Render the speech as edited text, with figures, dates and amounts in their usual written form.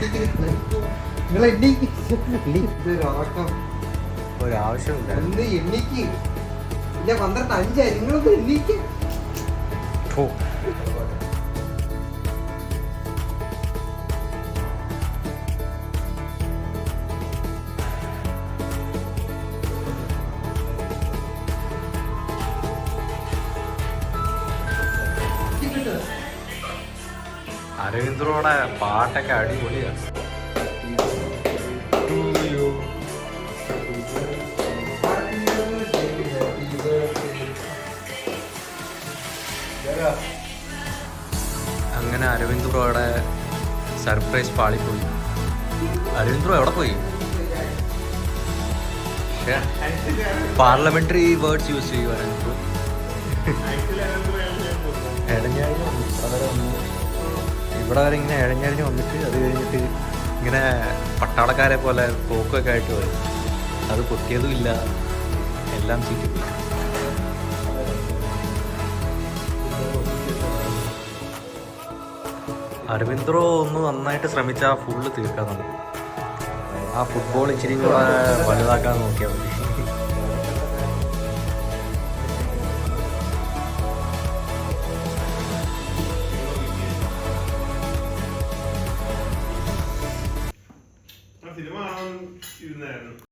നിങ്ങൾ എണ്ണീക്ക് ഒരാവശ്യമില്ല. ഒന്ന് എണ്ണീക്ക്. ഇല്ല 12:05 നിങ്ങളൊന്ന് എണ്ണീക്ക്. അരവിന്ദ്രോടെ പാട്ടൊക്കെ അടിപൊളിയാണ്. അങ്ങനെ അരവിന്ദ് ബ്രോയുടെ സർപ്രൈസ് പാളിപ്പോയി. അരവിന്ദ് ബ്രോ എവിടെ പോയി? പാർലമെന്ററി വേർഡ്സ് യൂസ് ചെയ്യും അരവിന്ദ് ബ്രോ. ഇവിടെ വരെ ഇങ്ങനെ ഇഴഞ്ഞഴിഞ്ഞ് വന്നിട്ട് അത് കഴിഞ്ഞിട്ട് ഇങ്ങനെ പട്ടാളക്കാരെ പോലെ പോക്കൊക്കെ ആയിട്ട് പോയി. അത് പൊട്ടിയതും ഇല്ല, എല്ലാം ചീറ്റിപ്പോയി. അരവിന്ദ്രോ ഒന്ന് നന്നായിട്ട് ശ്രമിച്ചാൽ ഫുള്ള് തീർക്കാൻ നമുക്ക്. ആ ഫുട്ബോൾ ഇച്ചിരി കൂടെ വലുതാക്കാൻ നോക്കിയാൽ മതി. സിനിമ കാണാൻ ഇരുന്നായിരുന്നു.